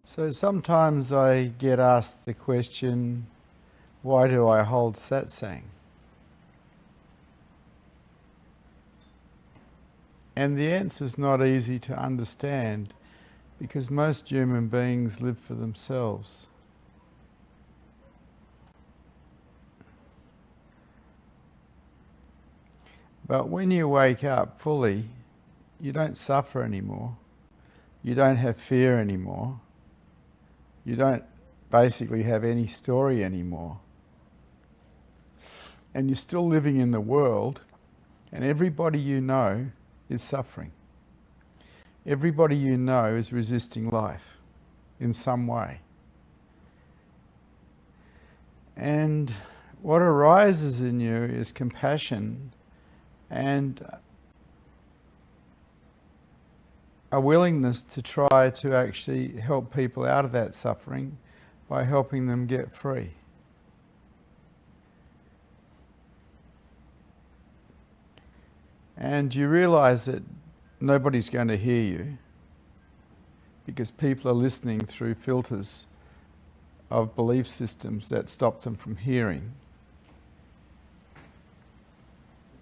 So sometimes I get asked the question, why do I hold satsang? And the answer is not easy to understand because most human beings live for themselves. But when you wake up fully, you don't suffer anymore. You don't have fear anymore. You don't basically have any story anymore. And you're still living in the world, and everybody you know is suffering. Everybody you know is resisting life in some way. And what arises in you is compassion and a willingness to try to actually help people out of that suffering by helping them get free. And you realize that nobody's going to hear you because people are listening through filters of belief systems that stop them from hearing.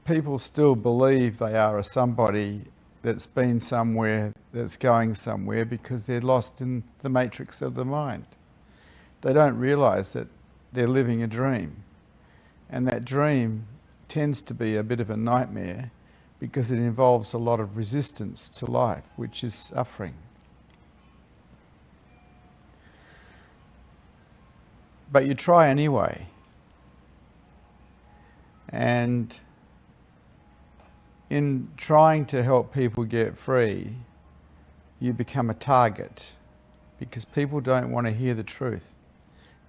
People still believe they are a somebody that's been somewhere, that's going somewhere, because they're lost in the matrix of the mind. They don't realize that they're living a dream. And that dream tends to be a bit of a nightmare because it involves a lot of resistance to life, which is suffering. But you try anyway. And in trying to help people get free, you become a target because people don't want to hear the truth.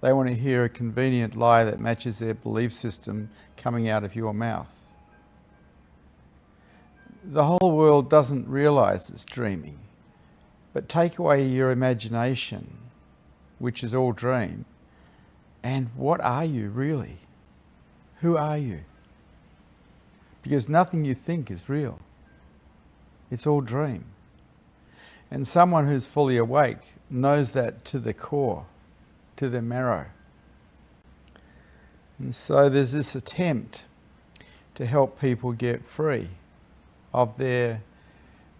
They want to hear a convenient lie that matches their belief system coming out of your mouth. The whole world doesn't realize it's dreaming, but take away your imagination, which is all dream, and what are you really? Who are you? Because nothing you think is real. It's all dream. And someone who's fully awake knows that to the core, to the marrow. And so there's this attempt to help people get free of their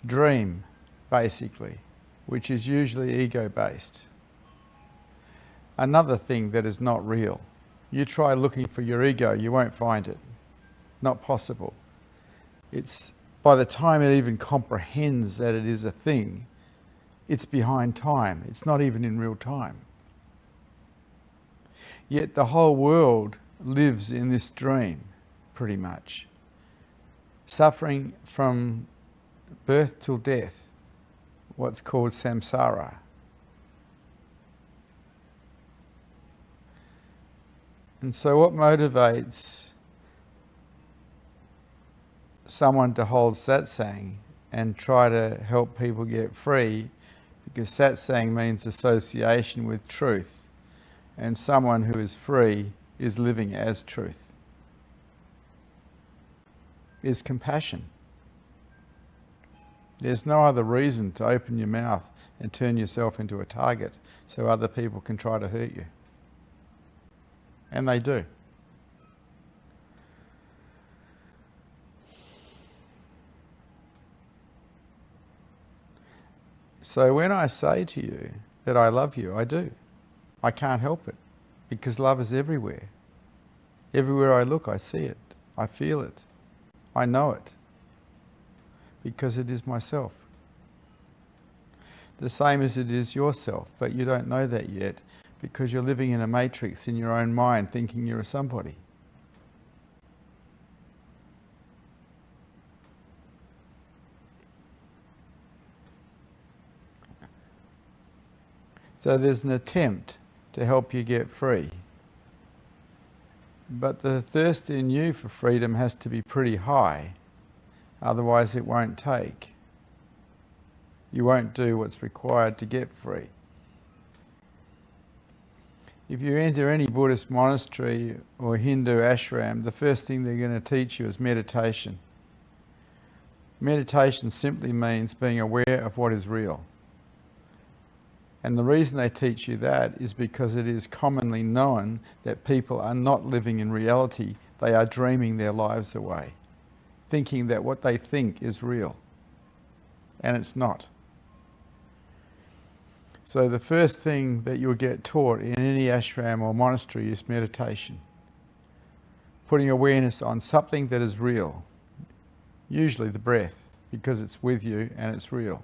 dream, basically, which is usually ego-based. Another thing that is not real. You try looking for your ego, you won't find it. Not possible. It's by the time it even comprehends that it is a thing, it's behind time. It's not even in real time. Yet the whole world lives in this dream, pretty much. Suffering from birth till death, what's called samsara. And so what motivates someone to hold satsang and try to help people get free, because satsang means association with truth, and someone who is free is living as truth, is compassion. There's no other reason to open your mouth and turn yourself into a target so other people can try to hurt you. And they do. So when I say to you that I love you, I do. I can't help it, because love is everywhere. Everywhere I look, I see it. I feel it. I know it, because it is myself. The same as it is yourself, but you don't know that yet, because you're living in a matrix in your own mind, thinking you're a somebody. So there's an attempt to help you get free. But the thirst in you for freedom has to be pretty high, otherwise it won't take. You won't do what's required to get free. If you enter any Buddhist monastery or Hindu ashram, the first thing they're going to teach you is meditation. Meditation simply means being aware of what is real. And the reason they teach you that is because it is commonly known that people are not living in reality. They are dreaming their lives away, thinking that what they think is real. And it's not. So the first thing that you'll get taught in any ashram or monastery is meditation. Putting awareness on something that is real. Usually the breath, because it's with you and it's real.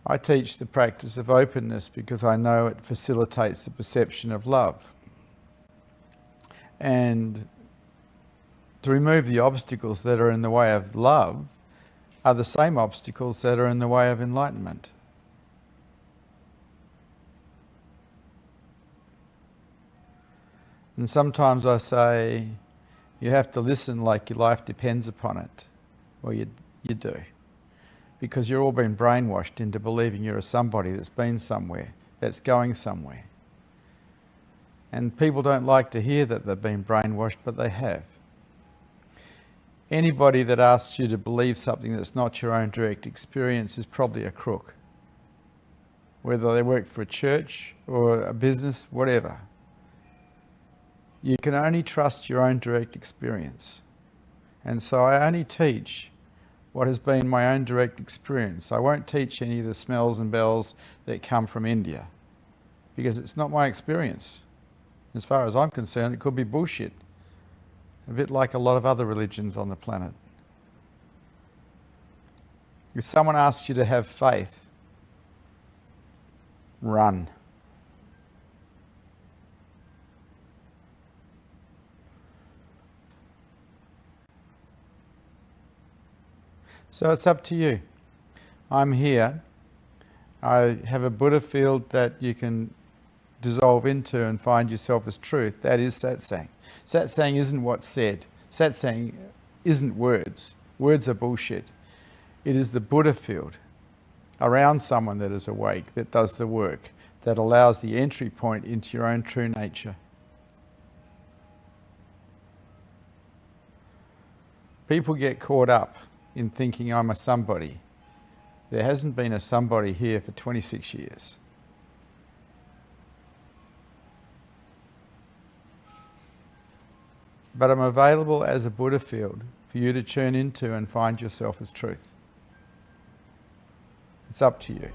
I teach the practice of openness because I know it facilitates the perception of love. And to remove the obstacles that are in the way of love are the same obstacles that are in the way of enlightenment. And sometimes I say, you have to listen like your life depends upon it. Well, you do. Because you're all been brainwashed into believing you're a somebody that's been somewhere, that's going somewhere. And people don't like to hear that they've been brainwashed, but they have. Anybody that asks you to believe something that's not your own direct experience is probably a crook. Whether they work for a church or a business, whatever. You can only trust your own direct experience. And so I only teach what has been my own direct experience. I won't teach any of the smells and bells that come from India, because it's not my experience. As far as I'm concerned, it could be bullshit. A bit like a lot of other religions on the planet. If someone asks you to have faith, run. So it's up to you. I'm here. I have a Buddha field that you can dissolve into and find yourself as truth. That is satsang. Satsang isn't what's said. Satsang isn't words. Words are bullshit. It is the Buddha field around someone that is awake, that does the work, that allows the entry point into your own true nature. People get caught up in thinking I'm a somebody. There hasn't been a somebody here for 26 years. But I'm available as a Buddha field for you to tune into and find yourself as truth. It's up to you.